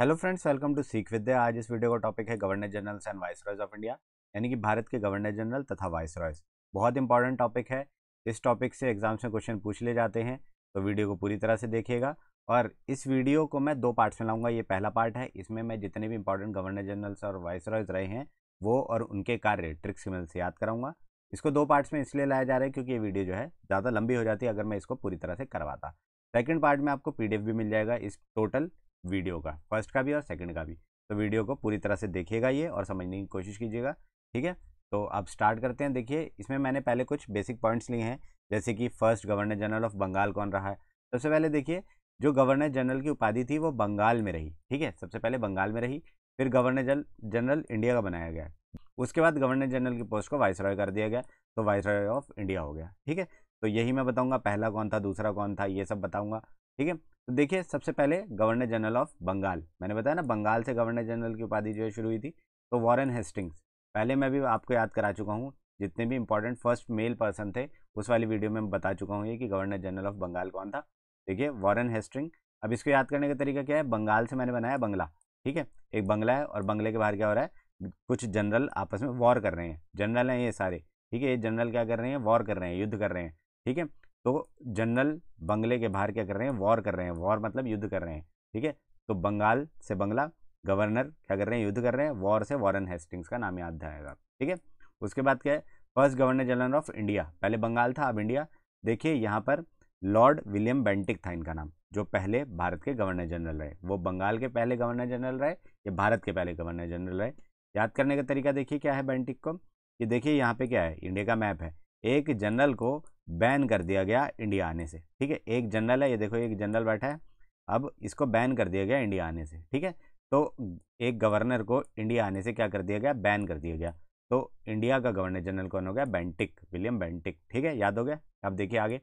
Hello friends, welcome to सीख विद्या। आज इस वीडियो का टॉपिक है governor generals and viceroys of India, यानी कि भारत के गवर्नर जनरल तथा वाइसरॉयज। बहुत इंपॉर्टेंट टॉपिक है। इस टॉपिक से एग्जाम्स में क्वेश्चन पूछ ले जाते हैं, तो वीडियो को पूरी तरह से देखिएगा। और इस वीडियो को मैं दो पार्ट्स में लाऊंगा। ये पहला पार्ट है, इसमें मैं जितने भी इंपॉर्टेंट गवर्नर जनरल्स और वाइसरॉयज रहे हैं वो और उनके कार्य ट्रिक्स की मदद से याद कराऊंगा। इसको दो पार्ट्स में इसलिए लाया जा रहा है क्योंकि ये वीडियो जो है ज़्यादा लंबी हो जाती है अगर मैं इसको पूरी तरह से करवाता। सेकंड पार्ट में आपको पीडीएफ भी मिल जाएगा इस टोटल वीडियो का, फर्स्ट का भी और सेकंड का भी। तो वीडियो को पूरी तरह से देखिएगा ये और समझने की कोशिश कीजिएगा, ठीक है। तो अब स्टार्ट करते हैं। देखिए, इसमें मैंने पहले कुछ बेसिक पॉइंट्स लिए हैं, जैसे कि first governor general of Bengal कौन रहा है। सबसे पहले देखिए, जो गवर्नर जनरल की उपाधि थी वो बंगाल में रही, ठीक है। सबसे पहले बंगाल में रही, फिर गवर्नर जनरल इंडिया का बनाया गया। उसके बाद गवर्नर जनरल की पोस्ट को वाइसरॉय कर दिया गया, तो वाइसरॉय ऑफ इंडिया हो गया, ठीक है। तो यही मैं बताऊंगा, पहला कौन था, दूसरा कौन था, ये सब बताऊंगा, ठीक है। तो देखिए, सबसे पहले गवर्नर जनरल ऑफ बंगाल, मैंने बताया ना बंगाल से गवर्नर जनरल की उपाधि जो है शुरू हुई थी, तो वॉरेन हेस्टिंग्स। पहले मैं भी आपको याद करा चुका हूँ, जितने भी इंपॉर्टेंट फर्स्ट मेल पर्सन थे उस वाली वीडियो में मैं बता चुका हूँ ये कि गवर्नर जनरल ऑफ बंगाल कौन था। देखिए, वॉरेन हेस्टिंग। अब इसको याद करने का तरीका क्या है, बंगाल से मैंने बनाया बंगला, ठीक है। एक बंगला है और बंगले के बाहर क्या हो रहा है, कुछ जनरल आपस में वॉर कर रहे हैं। जनरल हैं ये सारे, ठीक है। ये जनरल क्या कर रहे हैं, वॉर कर रहे हैं, युद्ध कर रहे हैं, ठीक है। तो जनरल बंगले के बाहर क्या कर रहे हैं, वॉर कर रहे हैं। वॉर मतलब युद्ध कर रहे हैं, ठीक है। तो बंगाल से बंगला, गवर्नर क्या कर रहे हैं, युद्ध कर रहे हैं, वॉर से वॉरेन हेस्टिंग्स का नाम याद आएगा, ठीक है। उसके बाद क्या है, first governor general of India, पहले बंगाल था अब इंडिया। देखिए यहाँ पर लॉर्ड विलियम बेंटिक था इनका नाम, जो पहले भारत के गवर्नर जनरल रहे। वो बंगाल के पहले गवर्नर जनरल रहे, ये भारत के पहले गवर्नर जनरल रहे। याद करने का तरीका देखिए क्या है बेंटिक को, कि देखिए यहाँ पे क्या है, इंडिया का मैप है। एक जनरल को बैन कर दिया गया इंडिया आने से, ठीक है। एक जनरल है, ये देखो एक जनरल बैठा है, अब इसको बैन कर दिया गया इंडिया आने से, ठीक है। तो एक गवर्नर को इंडिया आने से क्या कर दिया गया, बैन कर दिया गया। तो इंडिया का गवर्नर जनरल कौन हो गया, बेंटिक, विलियम बेंटिक, ठीक है, याद हो गया। अब देखिए आगे,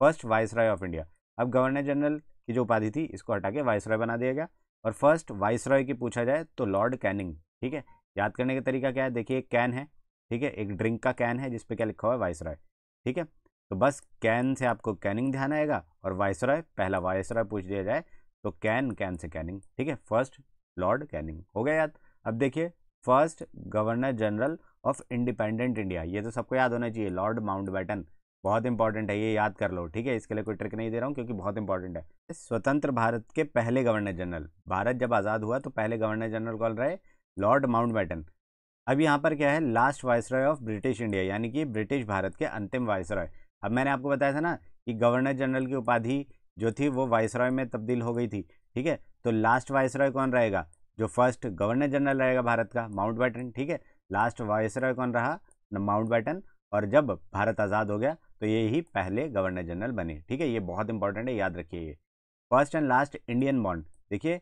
फर्स्ट वाइसरॉय ऑफ इंडिया। अब गवर्नर जनरल की जो उपाधि थी इसको हटा के वाइसरॉय बना दिया गया। और फर्स्ट वाइसरॉय की पूछा जाए तो लॉर्ड कैनिंग, ठीक है। याद करने का तरीका क्या है, देखिए एक कैन है, ठीक है, एक ड्रिंक का कैन है जिसपे क्या लिखा हुआ है, वाइसरॉय, ठीक है। तो बस कैन से आपको कैनिंग ध्यान आएगा, और वाइसरॉय, पहला वाइसरॉय पूछ दिया जाए तो कैन, कैन से कैनिंग, ठीक है। फर्स्ट लॉर्ड कैनिंग हो गया याद। अब देखिए, first governor general of independent India, ये तो सबको याद होना चाहिए, लॉर्ड माउंटबेटन। बहुत इंपॉर्टेंट है, ये याद कर लो, ठीक है। इसके लिए कोई ट्रिक नहीं दे रहा हूँ क्योंकि बहुत इंपॉर्टेंट है। स्वतंत्र भारत के पहले गवर्नर जनरल, भारत जब आज़ाद हुआ तो पहले गवर्नर जनरल कौन रहे, लॉर्ड माउंटबेटन। अब यहाँ पर क्या है, last viceroy of British India, यानी कि ब्रिटिश भारत के अंतिम वाइसरॉय। अब मैंने आपको बताया था ना कि गवर्नर जनरल की उपाधि जो थी वो वाइसरॉय में तब्दील हो गई थी, ठीक है। तो लास्ट वाइसरॉय कौन रहेगा, जो फर्स्ट गवर्नर जनरल रहेगा भारत का, माउंटबेटन, ठीक है। लास्ट वाइसरॉय कौन रहा, माउंटबेटन। और जब भारत आज़ाद हो गया तो ये ही पहले गवर्नर जनरल बने, ठीक है। ये बहुत इंपॉर्टेंट है, याद रखिए ये। First and last Indian bond, देखिए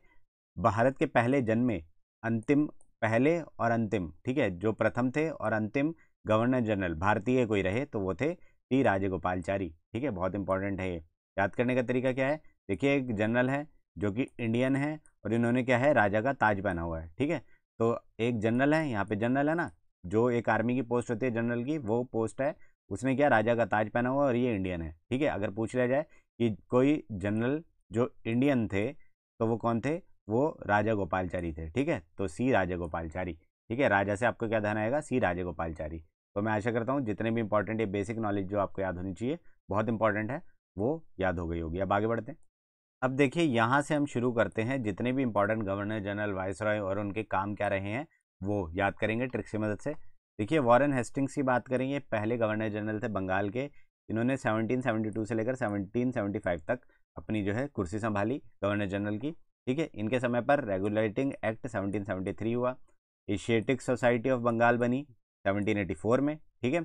भारत के पहले जन्मे, अंतिम, पहले और अंतिम, ठीक है, जो प्रथम थे और अंतिम गवर्नर जनरल भारतीय कोई रहे तो वो थे टी राजगोपालचारी, ठीक है। बहुत इंपॉर्टेंट है ये। याद करने का तरीका क्या है, देखिए एक जनरल है जो कि इंडियन है और इन्होंने क्या है, राजा का ताज पहना हुआ है, ठीक है। तो एक जनरल है, यहाँ पे जनरल है ना, जो एक आर्मी की पोस्ट होती है जनरल की, वो पोस्ट है, उसने क्या राजा का ताज पहना हुआ और ये इंडियन है, ठीक है। अगर पूछ लिया जाए कि कोई जनरल जो इंडियन थे तो वो कौन थे, वो राजा गोपालचारी थे, ठीक है। तो सी राजा गोपालचारी, ठीक है। राजा से आपको क्या ध्यान आएगा, सी राजा गोपालचारी। तो मैं आशा करता हूँ जितने भी इंपॉर्टेंट ये बेसिक नॉलेज जो आपको याद होनी चाहिए, बहुत इंपॉर्टेंट है, वो याद हो गई होगी। अब आगे बढ़ते हैं। अब देखिए, यहाँ से हम शुरू करते हैं, जितने भी इंपॉर्टेंट गवर्नर जनरल, वाइसरॉय और उनके काम क्या रहे हैं वो याद करेंगे ट्रिक्स की मदद से। देखिए, वॉरेन हेस्टिंग्स की बात करेंगे, पहले गवर्नर जनरल थे बंगाल के। इन्होंने 1772 से लेकर 1775 तक अपनी जो है कुर्सी संभाली गवर्नर जनरल की, ठीक है। इनके समय पर रेगुलेटिंग एक्ट 1773 हुआ, एशियाटिक सोसाइटी ऑफ बंगाल बनी 1784 में, ठीक है।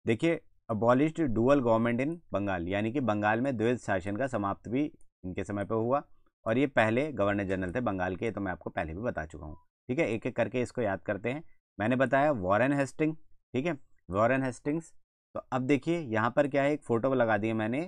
देखिए, abolished dual government in Bengal, यानी कि बंगाल में द्वैध शासन का समाप्त भी इनके समय पर हुआ। और ये पहले गवर्नर जनरल थे बंगाल के, तो मैं आपको पहले भी बता चुका हूँ, ठीक है। एक एक करके इसको याद करते हैं। मैंने बताया वॉरेन हेस्टिंग, ठीक है, वॉरेन हेस्टिंग्स। तो अब देखिए यहाँ पर क्या है, एक फोटो लगा दी है मैंने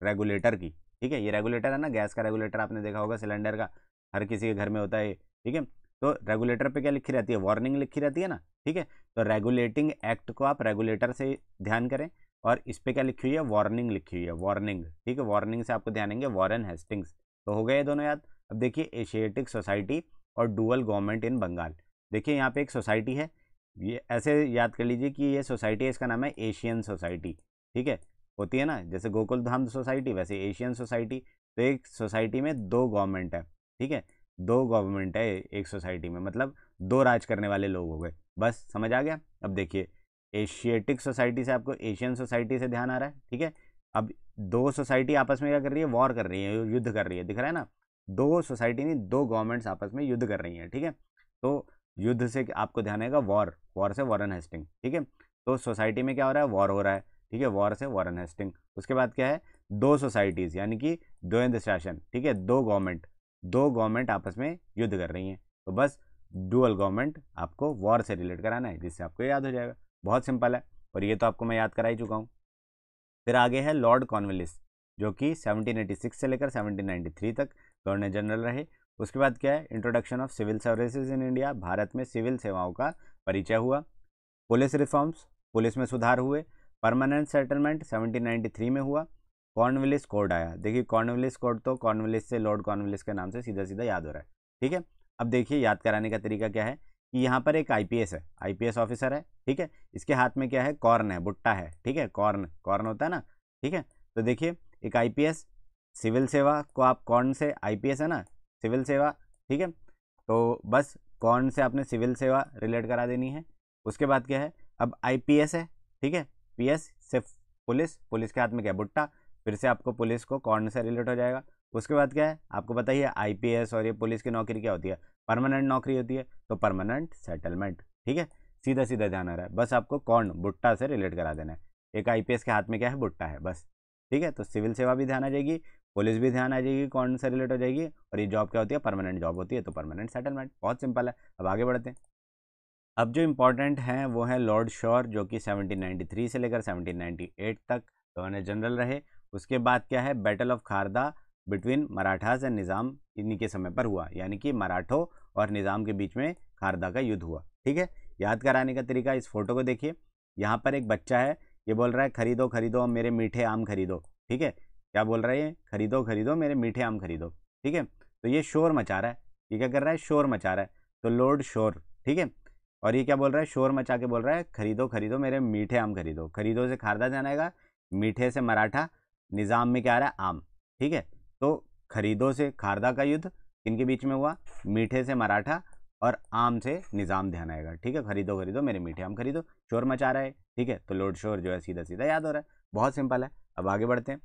रेगुलेटर की, ठीक है। ये रेगुलेटर है ना, गैस का रेगुलेटर, आपने देखा होगा सिलेंडर का, हर किसी के घर में होता है, ठीक है। तो रेगुलेटर पे क्या लिखी रहती है, वार्निंग लिखी रहती है ना, ठीक है। तो रेगुलेटिंग एक्ट को आप रेगुलेटर से ध्यान करें, और इस पे क्या लिखी हुई है, वार्निंग लिखी हुई है, वार्निंग, ठीक है। वार्निंग से आपको ध्यान आएंगे वॉरेन हेस्टिंग्स। तो हो गए ये दोनों याद। अब देखिए एशियाटिक सोसाइटी और डुअल गवर्नमेंट इन बंगाल। देखिए यहाँ पे एक सोसाइटी है, ये ऐसे याद कर लीजिए कि ये सोसाइटी है, इसका नाम है एशियन सोसाइटी। ठीक है, होती है ना जैसे गोकुल धाम सोसाइटी, वैसे एशियन सोसाइटी। तो एक सोसाइटी में दो गवर्नमेंट है। ठीक है, दो गवर्नमेंट है एक सोसाइटी में, मतलब दो राज करने वाले लोग हो गए। बस समझ आ गया। अब देखिए एशियाटिक सोसाइटी से आपको एशियन सोसाइटी से ध्यान आ रहा है। ठीक है, अब दो सोसाइटी आपस में क्या कर रही है, वॉर कर रही है, युद्ध कर रही है, दिख रहा है ना। दो सोसाइटी नहीं, दो गवर्नमेंट्स आपस में युद्ध कर रही हैं। ठीक है, तो युद्ध से आपको ध्यान आएगा वॉर, वॉर से वॉरेन हेस्टिंग। ठीक है, तो सोसाइटी में क्या हो रहा है, वॉर हो रहा है। ठीक है, वॉर से वॉरेन हेस्टिंग। उसके बाद क्या है, दो सोसाइटीज़ यानी कि द्वंद्व शासन। ठीक है, दो गवर्नमेंट आपस में युद्ध कर रही हैं। तो बस डुअल गवर्नमेंट आपको वॉर से रिलेट कराना है, जिससे आपको याद हो जाएगा। बहुत सिंपल है, और ये तो आपको मैं याद करा ही चुका हूँ। फिर आगे है लॉर्ड कॉर्नवालिस, जो कि 1786 से लेकर 1793 तक गवर्नर जनरल रहे। उसके बाद क्या है, introduction of civil services in India, Bharat में सिविल सेवाओं का परिचय हुआ। पुलिस रिफॉर्म्स, पुलिस में सुधार हुए। परमानेंट सेटलमेंट 1793 में हुआ। कॉर्नवालिस कोड आया। देखिए कॉर्नवालिस कोड तो कॉर्नवालिस से लॉर्ड कॉर्नवालिस के नाम से सीधा सीधा याद हो रहा है। ठीक है, अब देखिए याद कराने का तरीका क्या है कि यहाँ पर एक आईपीएस है, आईपीएस ऑफिसर है। ठीक है, इसके हाथ में क्या है, कॉर्न है, बुट्टा है। ठीक है, कॉर्न कॉर्न होता है ना। ठीक है, तो देखिए एक आईपीएस, सिविल सेवा को आप कॉर्न से, आईपीएस है ना सिविल सेवा। ठीक है, तो बस कॉर्न से आपने सिविल सेवा रिलेट करा देनी है। उसके बाद क्या है, अब आईपीएस है। ठीक है, पीएस से पुलिस, पुलिस के हाथ में क्या है, बुट्टा, फिर से आपको पुलिस को कॉर्न से रिलेट हो जाएगा। उसके बाद क्या है, आपको पता ही है आईपीएस और ये पुलिस की नौकरी क्या होती है, परमानेंट नौकरी होती है, तो परमानेंट सेटलमेंट। ठीक है, सीधा सीधा ध्यान आ रहा है, बस आपको कौन बुट्टा से रिलेट करा देना है। एक आईपीएस के हाथ में क्या है, बुट्टा है, बस। ठीक है, तो सिविल सेवा भी ध्यान आ जाएगी, पुलिस भी ध्यान आ जाएगी, कौन से रिलेट हो जाएगी, और ये जॉब क्या होती है, परमानेंट जॉब होती है, तो परमानेंट सेटलमेंट। बहुत सिंपल है। अब आगे बढ़ते हैं। अब जो इम्पोर्टेंट हैं वो है लॉर्ड शोर, जो कि 1793 से लेकर 1798 तक गवर्नर जनरल रहे। उसके बाद क्या है, battle of Kharda between Marathas and Nizam, इन्हीं के समय पर हुआ, यानी कि मराठों और निज़ाम के बीच में खारदा का युद्ध हुआ। ठीक है, याद कराने का तरीका, इस फोटो को देखिए, यहाँ पर एक बच्चा है, ये बोल रहा है खरीदो खरीदो मेरे मीठे आम खरीदो। ठीक है, क्या बोल रहा है ये, खरीदो खरीदो मेरे मीठे आम खरीदो। ठीक है, तो ये शोर मचा रहा है, ये क्या कर रहा है, शोर मचा रहा है, तो लॉर्ड शोर। ठीक है, और ये क्या बोल रहा है, शोर मचा के बोल रहा है खरीदो खरीदो मेरे मीठे आम खरीदो। खरीदो से खारदा जाना आएगा, मीठे से मराठा, निज़ाम में क्या आ रहा है, आम। ठीक है, तो खरीदो से खारदा का युद्ध किनके बीच में हुआ, मीठे से मराठा और आम से निज़ाम ध्यान आएगा। ठीक है, खरीदो खरीदो मेरे मीठे आम खरीदो, शोर मचा रहा है। ठीक है, तो लॉर्ड शोर जो है सीधा सीधा याद हो रहा है। बहुत सिंपल है। अब आगे बढ़ते हैं।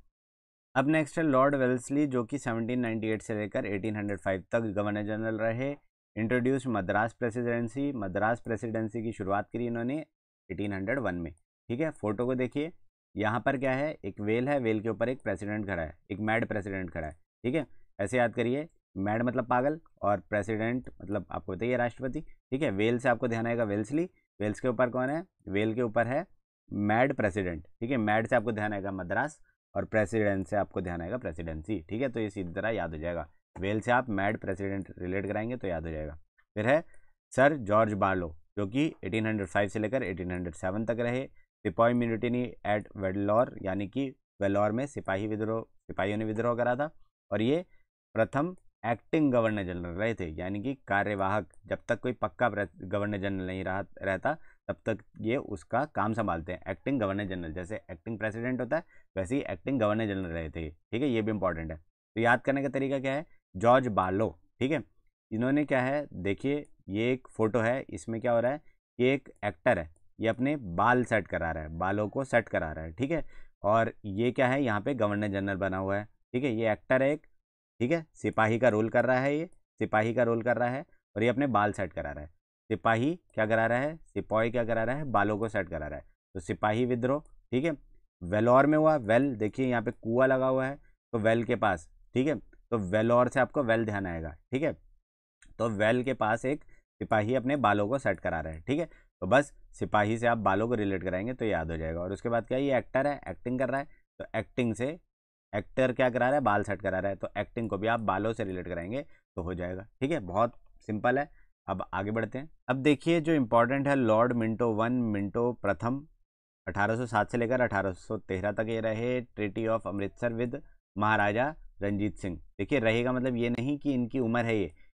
अब नेक्स्ट है लॉर्ड वेल्सली, जो कि 1798 से लेकर 1805 तक गवर्नर जनरल रहे। Introduce Madras presidency, Madras presidency की शुरुआत करी इन्होंने 1801 में। ठीक है, फोटो को देखिए, यहाँ पर क्या है, एक वेल है, वेल के ऊपर एक प्रेसिडेंट खड़ा है, एक मैड प्रेसिडेंट खड़ा है। ठीक है, ऐसे याद करिए, मैड मतलब पागल, और प्रेसिडेंट मतलब आपको बताइए राष्ट्रपति। ठीक है, वेल से आपको ध्यान आएगा वेल्सली, वेल्स के ऊपर कौन है, वेल के ऊपर है मैड प्रेसिडेंट। ठीक है, मैड से आपको ध्यान आएगा मद्रास, और प्रेसिडेंट से आपको ध्यान आएगा प्रेसिडेंसी। ठीक है, तो ये सीधी तरह याद हो जाएगा, वेल से आप मैड प्रेसिडेंट रिलेट कराएंगे तो याद हो जाएगा। फिर है सर जॉर्ज बार्लो, जो कि 1805 से लेकर 1807 तक रहे। सिपाही म्यूटिनी एट वेल्लोर, यानी कि वेल्लोर में सिपाहियों ने विद्रोह करा था, और ये प्रथम एक्टिंग गवर्नर जनरल रहे थे, यानी कि कार्यवाहक। जब तक कोई पक्का गवर्नर जनरल नहीं रहता तब तक ये उसका काम संभालते हैं। एक्टिंग गवर्नर जनरल, जैसे एक्टिंग प्रेसिडेंट होता है वैसे ही एक्टिंग गवर्नर जनरल रहे थे। ठीक है, ये भी इंपॉर्टेंट है। तो याद करने का तरीका क्या है, जॉर्ज बार्लो। ठीक है, इन्होंने क्या है, देखिए ये एक फोटो है, इसमें क्या हो रहा है, ये एक एक्टर है, ये अपने बाल सेट करा रहा है, बालों को सेट करा रहा है। ठीक है, और ये क्या है, यहाँ पे गवर्नर जनरल बना हुआ है। ठीक है, ये एक्टर है एक। ठीक है, सिपाही का रोल कर रहा है, ये सिपाही का रोल कर रहा है, और ये अपने बाल सेट करा रहा है। सिपाही क्या करा रहा है, सिपाही क्या करा रहा है, बालों को सेट करा रहा है, तो सिपाही विद्रोह। ठीक है, वेलोर में हुआ, वेल देखिए यहाँ पे कुआं लगा हुआ है, तो वेल के पास। ठीक है, तो वेलोर से आपको वेल ध्यान आएगा। ठीक है, तो वेल के पास एक सिपाही अपने बालों को सेट करा रहा है। ठीक है, तो बस सिपाही से आप बालों को रिलेट कराएंगे तो याद हो जाएगा। और उसके बाद क्या है, ये एक्टर है, एक्टिंग कर रहा है, तो एक्टिंग से एक्टर क्या करा रहा है, बाल सेट करा रहा है, तो एक्टिंग को भी आप बालों से रिलेट कराएंगे तो हो जाएगा। ठीक है, बहुत सिंपल है। अब आगे बढ़ते हैं। अब देखिए जो इंपॉर्टेंट है, लॉर्ड मिंटो वन, मिंटो प्रथम 1807 से लेकर 1813 तक ये रहे। ट्रीटी ऑफ अमृतसर विद महाराजा रंजीत सिंह। देखिए रहेगा मतलब ये नहीं कि इनकी उम्र है,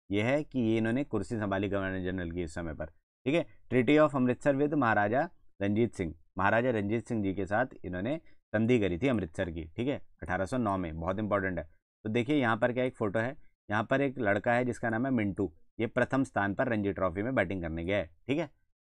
ये है कि ये इन्होंने कुर्सी संभाली गवर्नर जनरल की इस समय पर। ठीक है, ट्रीटी ऑफ अमृतसर विद महाराजा रंजीत सिंह, महाराजा रंजीत सिंह जी के साथ इन्होंने संधि करी थी अमृतसर की। ठीक है, 1809 में, बहुत इंपॉर्टेंट है। तो देखिए यहाँ पर क्या एक फोटो है, यहाँ पर एक लड़का है जिसका नाम है मिंटू, ये प्रथम स्थान पर रणजी ट्रॉफी में बैटिंग करने गया है। ठीक है,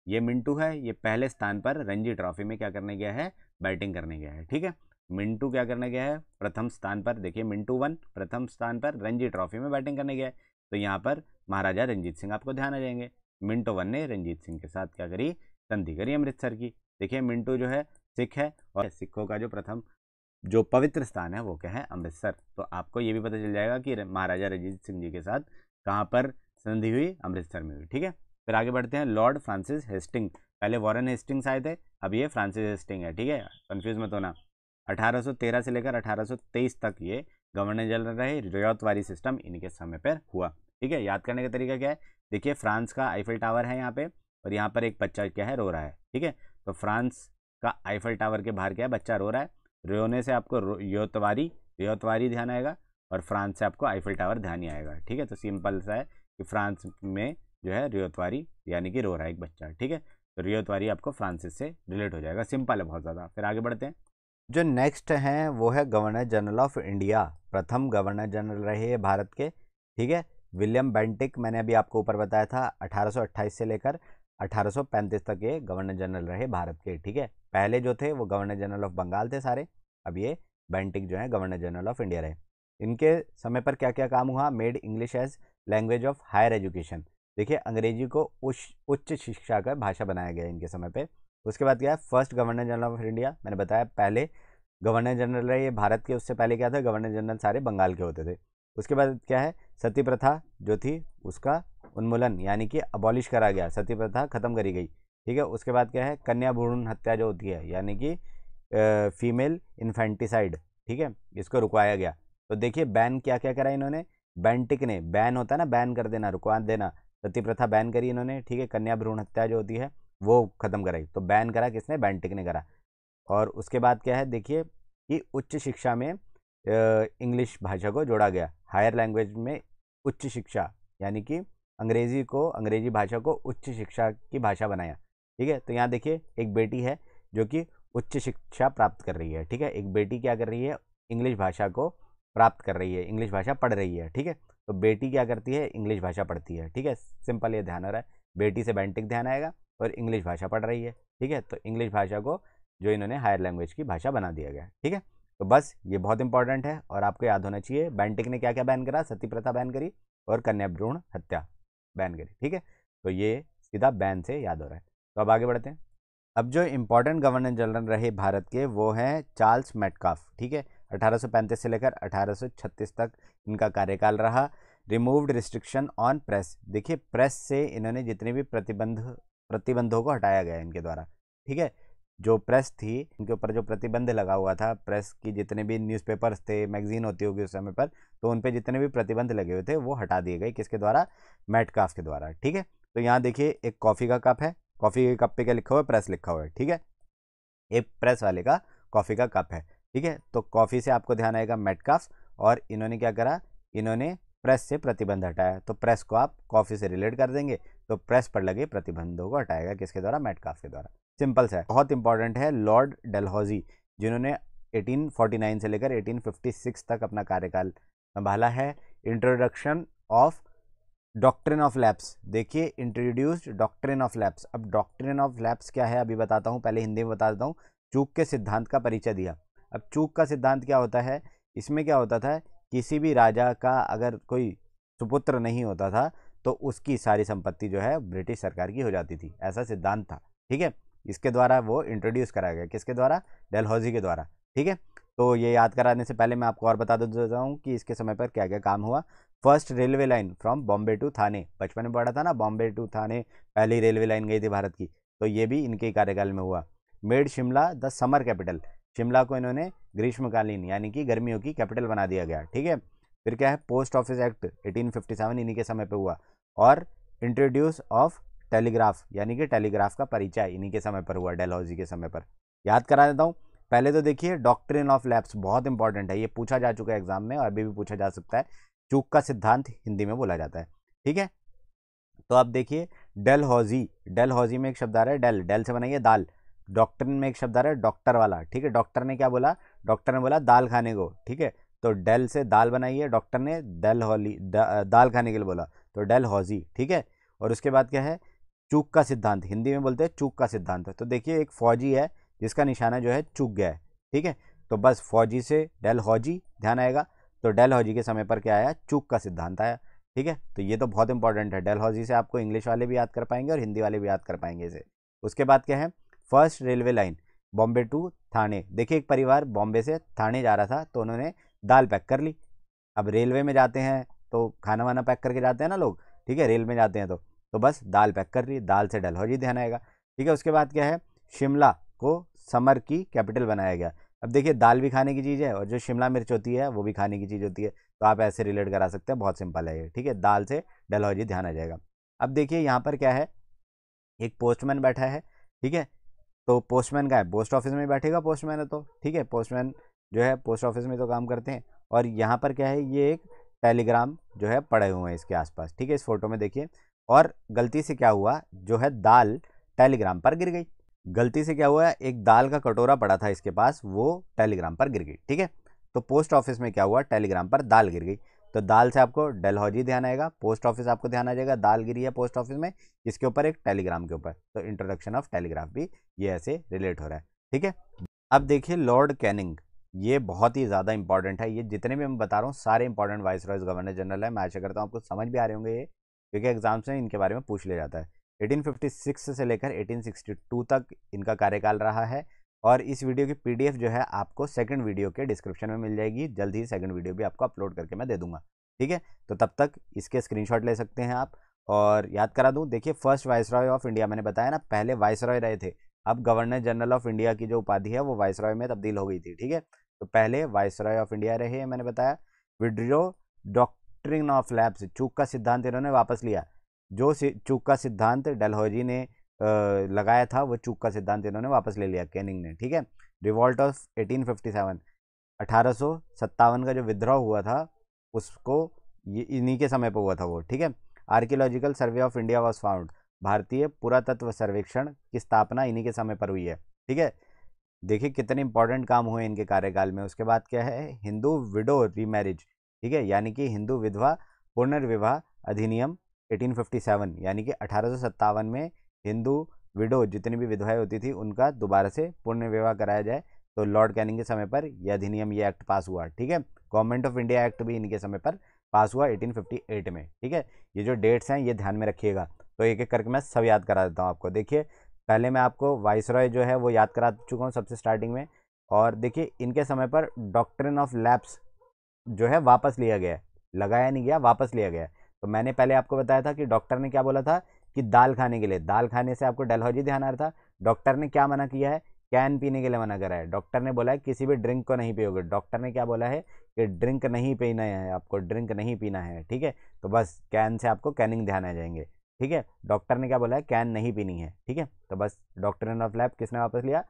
ये मिंटू है, ये पहले स्थान पर रणजी ट्रॉफी में क्या करने गया है, बैटिंग करने गया है। ठीक है, मिंटू क्या करने गया है, प्रथम स्थान पर। देखिए मिंटू 1 प्रथम स्थान पर रणजी ट्रॉफी में बैटिंग करने गया है। तो यहाँ पर महाराजा रंजीत सिंह आपको ध्यान आ जाएंगे। मिंटो 1 ने रंजीत सिंह के साथ क्या करी, संधि करी अमृतसर की। देखिए मिंटू जो है सिख है, और सिखों का जो प्रथम जो पवित्र स्थान है वो क्या है, अमृतसर। तो आपको ये भी पता चल जाएगा कि महाराजा रंजीत सिंह जी के साथ कहाँ पर संधि हुई, अमृतसर में हुई। ठीक है, फिर आगे बढ़ते हैं। लॉर्ड फ्रांसिस हेस्टिंग, पहले वॉरेन हेस्टिंग्स आए थे, अब ये फ्रांसिस हेस्टिंग है। ठीक है, कंफ्यूज मत होना। 1813 से लेकर 1823 तक ये गवर्नर जनरल रहे। रियायतवारी सिस्टम इनके समय पर हुआ। ठीक है, याद करने का तरीका क्या है, देखिए फ्रांस का आईफल टावर है यहाँ पे, और यहाँ पर एक बच्चा क्या है, रो रहा है। ठीक है, तो फ्रांस का आईफल टावर के बाहर क्या है, बच्चा रो रहा है। रोने से आपको रियायतवारी ध्यान आएगा, और फ्रांस से आपको आईफल टावर ध्यान ही आएगा। ठीक है, तो सिंपल सा है कि फ्रांस में जो है रियायतवारी यानी कि रो रहा है एक बच्चा। ठीक है, तो रियायतवारी आपको फ्रांसिस से रिलेट हो जाएगा, सिंपल है बहुत ज़्यादा। फिर आगे बढ़ते हैं। जो नेक्स्ट हैं वो है गवर्नर जनरल ऑफ इंडिया, प्रथम गवर्नर जनरल रहे हैं भारत के। ठीक है, विलियम बेंटिक, मैंने अभी आपको ऊपर बताया था 1828 से लेकर 1835 तक ये गवर्नर जनरल रहे भारत के। ठीक है, पहले जो थे वो गवर्नर जनरल ऑफ बंगाल थे सारे, अब ये बेंटिक जो है गवर्नर जनरल ऑफ इंडिया रहे। इनके समय पर क्या क्या काम हुआ, made English as language of higher education. देखिए अंग्रेजी को उच्च शिक्षा का भाषा बनाया गया इनके समय पे। उसके बाद क्या है, first governor general of India, मैंने बताया पहले गवर्नर जनरल रहे ये भारत के। उससे पहले क्या था, गवर्नर जनरल सारे बंगाल के होते थे। उसके बाद क्या है, सती प्रथा जो थी उसका उन्मूलन यानी कि अबॉलिश करा गया, सती प्रथा खत्म करी गई। ठीक है, उसके बाद क्या है, कन्या भ्रूण हत्या जो होती है यानी कि फीमेल इन्फेंटिसाइड, ठीक है, इसको रुकवाया गया। तो देखिए बैन क्या क्या करा इन्होंने, बेंटिक ने, बैन होता है ना, बैन कर देना, रुकवा देना, सती प्रथा बैन करी इन्होंने। ठीक है, कन्या भ्रूण हत्या जो होती है वो खत्म कराई, तो बैन करा किसने, बेंटिक ने करा। और उसके बाद क्या है, देखिए कि उच्च शिक्षा में इंग्लिश भाषा को जोड़ा गया, हायर लैंग्वेज में उच्च शिक्षा यानी कि अंग्रेजी भाषा को उच्च शिक्षा की भाषा बनाया। ठीक है, तो यहाँ देखिए एक बेटी है जो कि उच्च शिक्षा प्राप्त कर रही है। ठीक है, एक बेटी क्या कर रही है, इंग्लिश भाषा को प्राप्त कर रही है, इंग्लिश भाषा पढ़ रही है। ठीक है, तो बेटी क्या करती है, इंग्लिश भाषा पढ़ती है। ठीक है, सिंपल ये ध्यान आ रहा है, बेटी से बेंटिक ध्यान आएगा, और इंग्लिश भाषा पढ़ रही है। ठीक है, तो इंग्लिश भाषा को जो इन्होंने हायर लैंग्वेज की भाषा बना दिया गया। ठीक है, तो बस ये बहुत इंपॉर्टेंट है और आपको याद होना चाहिए। बेंटिक ने क्या क्या बैन करा, सती प्रथा बैन करी और कन्या भ्रूण हत्या बैन करी। ठीक है, तो ये सीधा बैन से याद हो रहा है। तो अब आगे बढ़ते हैं। अब जो इम्पोर्टेंट गवर्नर जनरल रहे भारत के वो हैं चार्ल्स मेटकाफ। ठीक है, 1835 से लेकर 1836 तक इनका कार्यकाल रहा। रिमूव्ड रिस्ट्रिक्शन ऑन प्रेस, देखिए प्रेस से इन्होंने जितने भी प्रतिबंधों को हटाया गया इनके द्वारा। ठीक है, जो प्रेस थी इनके ऊपर जो प्रतिबंध लगा हुआ था, प्रेस की जितने भी न्यूज़पेपर्स थे, मैगजीन होती होगी उस समय पर, तो उन पे जितने भी प्रतिबंध लगे हुए थे वो हटा दिए गए, किसके द्वारा, मेटकाफ के द्वारा। ठीक है, तो यहाँ देखिए एक कॉफ़ी का कप है, कॉफ़ी के कप पे क्या लिखा हुआ है, प्रेस लिखा हुआ है। ठीक है, एक प्रेस वाले का कॉफ़ी का कप है। ठीक है, तो कॉफ़ी से आपको ध्यान आएगा मेटकाफ, और इन्होंने क्या करा, इन्होंने प्रेस से प्रतिबंध हटाया। तो प्रेस को आप कॉफ़ी से रिलेट कर देंगे, तो प्रेस पर लगे प्रतिबंधों को हटाएगा किसके द्वारा, मेटकाफ के द्वारा। सिंपल सा है, बहुत इंपॉर्टेंट है। लॉर्ड डलहौजी जिन्होंने 1849 से लेकर 1856 तक अपना कार्यकाल संभाला है। Introduction of doctrine of lapse, देखिए इंट्रोड्यूस्ड डॉक्ट्रिन ऑफ लैप्स। अब डॉक्ट्रिन ऑफ लैप्स क्या है अभी बताता हूँ, पहले हिंदी में बता देता हूँ। चूक के सिद्धांत का परिचय दिया। अब चूक का सिद्धांत क्या होता है, इसमें क्या होता था, किसी भी राजा का अगर कोई सुपुत्र नहीं होता था तो उसकी सारी संपत्ति जो है ब्रिटिश सरकार की हो जाती थी, ऐसा सिद्धांत था। ठीक है, इसके द्वारा वो इंट्रोड्यूस कराया गया, किसके द्वारा, डलहौजी के द्वारा। ठीक है, तो ये याद कराने से पहले मैं आपको और बता देता हूँ कि इसके समय पर क्या क्या काम हुआ। First railway line from Bombay to Thane, बचपन में पढ़ा था ना, बॉम्बे टू थाने पहली रेलवे लाइन गई थी भारत की, तो ये भी इनके कार्यकाल में हुआ। Made Shimla the summer capital, Shimla को इन्होंने ग्रीष्मकालीन यानी कि गर्मियों की कैपिटल बना दिया गया। ठीक है, फिर क्या है, पोस्ट ऑफिस एक्ट 1857 इन्हीं के समय पे हुआ। और इंट्रोड्यूस ऑफ टेलीग्राफ यानी कि टेलीग्राफ का परिचय इन्हीं के समय पर हुआ, डलहौजी के समय पर। याद करा देता हूँ, पहले तो देखिए डॉक्ट्रिन ऑफ लैप्स बहुत इंपॉर्टेंट है, ये पूछा जा चुका है एग्जाम में और अभी भी पूछा जा सकता है। चूक का सिद्धांत हिंदी में बोला जाता है, ठीक है। तो आप देखिए डेलहौजी, डेलहौजी में एक शब्द आ रहा है डेल, डेल से बनाइए दाल। डॉक्ट्रिन में एक शब्द आ रहा है डॉक्टर वाला, ठीक है। डॉक्टर ने क्या बोला, डॉक्टर ने बोला दाल खाने को, ठीक है। तो डेल से दाल बनाइए, डॉक्टर ने डेलहौली दाल खाने के लिए बोला, तो डेलहौजी, ठीक है। और उसके बाद क्या है, चूक का सिद्धांत, हिंदी में बोलते हैं चूक का सिद्धांत। तो देखिए एक फौजी है जिसका निशाना जो है चूक गया है, ठीक है। तो बस फौजी से डेलहौजी ध्यान आएगा, तो डेलहौजी के समय पर क्या आया, चूक का सिद्धांत आया, ठीक है। तो ये तो बहुत इंपॉर्टेंट है, डेलहौजी से आपको इंग्लिश वाले भी याद कर पाएंगे और हिंदी वाले भी याद कर पाएंगे इसे। उसके बाद क्या है, first railway line Bombay to Thane. देखिए एक परिवार बॉम्बे से थाने जा रहा था, तो उन्होंने दाल पैक कर ली। अब रेलवे में जाते हैं तो खाना वाना पैक करके जाते हैं ना लोग, ठीक है, रेल में जाते हैं तो बस दाल पैक कर ली, दाल से डलहौजी ध्यान आएगा, ठीक है। उसके बाद क्या है, शिमला को समर की कैपिटल बनाया गया। अब देखिए दाल भी खाने की चीज़ है और जो शिमला मिर्च होती है वो भी खाने की चीज़ होती है, तो आप ऐसे रिलेट करा सकते हैं, बहुत सिंपल है ये, ठीक है। दाल से डलहौजी ध्यान आ जाएगा। अब देखिए यहाँ पर क्या है, एक पोस्टमैन बैठा है, ठीक है। तो पोस्टमैन का है, पोस्ट ऑफिस में बैठेगा पोस्टमैन है तो, ठीक है, पोस्टमैन जो है पोस्ट ऑफिस में तो काम करते हैं। और यहाँ पर क्या है, ये एक टेलीग्राम जो है पड़े हुए हैं इसके आसपास, ठीक है, इस फोटो में देखिए। और गलती से क्या हुआ, जो है दाल टेलीग्राम पर गिर गई। गलती से क्या हुआ, एक दाल का कटोरा पड़ा था इसके पास, वो टेलीग्राम पर गिर गई, ठीक है। तो पोस्ट ऑफिस में क्या हुआ, टेलीग्राम पर दाल गिर गई। तो दाल से आपको डलहौजी ध्यान आएगा, पोस्ट ऑफिस आपको ध्यान आ जाएगा, दाल गिरी है पोस्ट ऑफिस में, इसके ऊपर एक टेलीग्राम के ऊपर, तो इंट्रोडक्शन ऑफ टेलीग्राफ भी ये ऐसे रिलेट हो रहा है, ठीक है। अब देखिए लॉर्ड कैनिंग, ये बहुत ही ज़्यादा इंपॉर्टेंट है। ये जितने भी मैं बता रहा हूँ सारे इंपॉर्टेंट वाइसरॉयज गवर्नर जनरल है। मैं आशा करता हूँ आपको समझ भी आ रहे होंगे ये, क्योंकि एग्जाम्स में इनके बारे में पूछ लिया जाता है। 1856 से लेकर 1862 तक इनका कार्यकाल रहा है। और इस वीडियो की पीडीएफ जो है आपको सेकंड वीडियो के डिस्क्रिप्शन में मिल जाएगी, जल्द ही सेकंड वीडियो भी आपको अपलोड करके मैं दे दूंगा, ठीक है। तो तब तक इसके स्क्रीनशॉट ले सकते हैं आप। और याद करा दूं, देखिए फर्स्ट वाइसरॉय ऑफ इंडिया, मैंने बताया ना पहले वाइसरॉय रहे थे, अब गवर्नर जनरल ऑफ इंडिया की जो उपाधि है वो वाइसरॉय में तब्दील हो गई थी, ठीक है। तो पहले वाइसरॉय ऑफ इंडिया रहे हैं, मैंने बताया। विड्रो डॉक्ट्रिन ऑफ लैप्स, चूक का सिद्धांत इन्होंने वापस लिया। जो चूक का सिद्धांत डलहौजी ने लगाया था, वो चूक का सिद्धांत इन्होंने वापस ले लिया कैनिंग ने, ठीक है। रिवॉल्ट ऑफ 1857, 1857 का जो विद्रोह हुआ था उसको ये इन्हीं के समय पर हुआ था वो, ठीक है। Archaeological survey of India was found, भारतीय पुरातत्व सर्वेक्षण की स्थापना इन्हीं के समय पर हुई है, ठीक है। देखिए कितने इंपॉर्टेंट काम हुए इनके कार्यकाल में। उसके बाद क्या है, हिंदू विडो रीमैरिज, ठीक है, यानी कि हिंदू विधवा पुनर्विवाह अधिनियम 1857, यानी कि 1857 में हिंदू विडो जितनी भी विधवाएं होती थी उनका दोबारा से पुनर्विवाह कराया जाए। तो लॉर्ड कैनिंग के समय पर यह अधिनियम, ये एक्ट पास हुआ, ठीक है। गवर्नमेंट ऑफ इंडिया एक्ट भी इनके समय पर पास हुआ 1858 में, ठीक है। ये जो डेट्स हैं ये ध्यान में रखिएगा। तो एक एक करके मैं सब याद करा देता हूँ आपको। देखिए पहले मैं आपको वाइसरॉय जो है वो याद करा चुका हूँ सबसे स्टार्टिंग में। और देखिए इनके समय पर डॉक्ट्रिन ऑफ लैप्स जो है वापस लिया गया है, लगाया नहीं गया, वापस लिया गया है। तो मैंने पहले आपको बताया था कि डॉक्टर ने क्या बोला था कि दाल खाने के लिए, दाल खाने से आपको डलहौजी ध्यान आ रहा था। डॉक्टर ने क्या मना किया है, कैन पीने के लिए मना करा है। डॉक्टर ने बोला है किसी भी ड्रिंक को नहीं पियोगे, डॉक्टर ने क्या बोला है कि ड्रिंक नहीं पीना है, आपको ड्रिंक नहीं पीना है, ठीक है। तो बस कैन से आपको कैनिंग ध्यान आ जाएंगे, ठीक है। डॉक्टर ने क्या बोला है, कैन नहीं पीनी है, ठीक है। तो बस डॉक्ट्रिन ऑफ लैप किसने वापस लिया,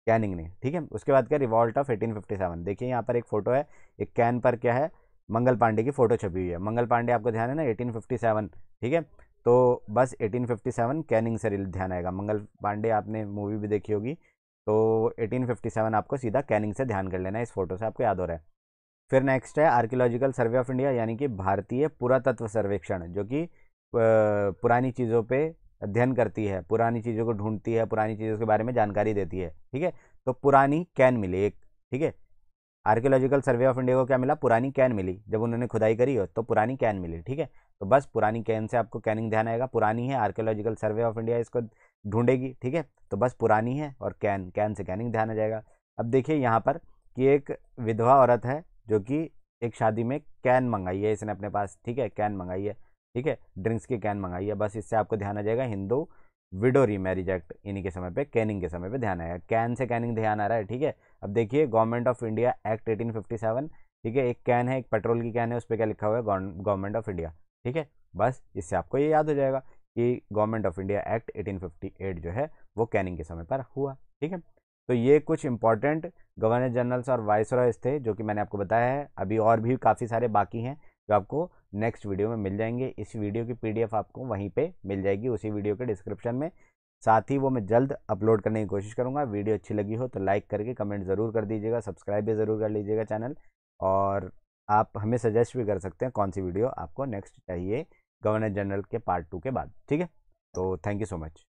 कैनिंग ने, ठीक है। उसके बाद क्या, रिवॉल्ट ऑफ 1857, देखिए यहाँ पर एक फोटो है, एक कैन पर क्या है, मंगल पांडे की फोटो छपी हुई है। मंगल पांडे आपको ध्यान है ना, 1857, ठीक है। तो बस 1857 कैनिंग से ध्यान आएगा। मंगल पांडे आपने मूवी भी देखी होगी, तो 1857 आपको सीधा कैनिंग से ध्यान कर लेना है, इस फोटो से आपको याद हो रहा है। फिर नेक्स्ट है आर्कियोलॉजिकल सर्वे ऑफ इंडिया, यानी कि भारतीय पुरातत्व सर्वेक्षण, जो कि पुरानी चीज़ों पे अध्ययन करती है, पुरानी चीज़ों को ढूंढती है, पुरानी चीज़ों के बारे में जानकारी देती है, ठीक है। तो पुरानी कैन मिली एक, ठीक है। आर्कियोलॉजिकल सर्वे ऑफ इंडिया को क्या मिला, पुरानी कैन मिली, जब उन्होंने खुदाई करी हो तो पुरानी कैन मिली, ठीक है। तो बस पुरानी कैन से आपको कैनिंग ध्यान आएगा, पुरानी है, आर्कियोलॉजिकल सर्वे ऑफ इंडिया इसको ढूंढेगी, ठीक है। तो बस पुरानी है और कैन, कैन से कैनिंग ध्यान आ जाएगा। अब देखिए यहाँ पर कि एक विधवा औरत है जो कि एक शादी में कैन मंगाई है इसने अपने पास, ठीक है, कैन मंगाई है, ठीक है, ड्रिंक्स की कैन मंगाई है। बस इससे आपको ध्यान आ जाएगा हिंदू विडो रीमैरिज एक्ट, इन्हीं के समय पे, कैनिंग के समय पे ध्यान आएगा, कैन से कैनिंग ध्यान आ रहा है, ठीक है। अब देखिए गवर्नमेंट ऑफ इंडिया एक्ट 1857, ठीक है, एक कैन है, एक पेट्रोल की कैन है, उस पर क्या लिखा हुआ है, गवर्नमेंट ऑफ इंडिया, ठीक है। बस इससे आपको ये याद हो जाएगा कि गवर्नमेंट ऑफ इंडिया एक्ट 1858 जो है वो कैनिंग के समय पर हुआ, ठीक है। तो ये कुछ इंपॉर्टेंट गवर्नर जनरल्स और वाइसरॉयज थे जो कि मैंने आपको बताया है। अभी और भी काफ़ी सारे बाकी हैं जो आपको नेक्स्ट वीडियो में मिल जाएंगे। इस वीडियो की पीडीएफ आपको वहीं पे मिल जाएगी, उसी वीडियो के डिस्क्रिप्शन में। साथ ही वो मैं जल्द अपलोड करने की कोशिश करूँगा। वीडियो अच्छी लगी हो तो लाइक करके कमेंट ज़रूर कर दीजिएगा, सब्सक्राइब भी ज़रूर कर लीजिएगा चैनल। और आप हमें सजेस्ट भी कर सकते हैं कौन सी वीडियो आपको नेक्स्ट चाहिए गवर्नर जनरल के पार्ट 2 के बाद। ठीक है, तो थैंक यू सो मच।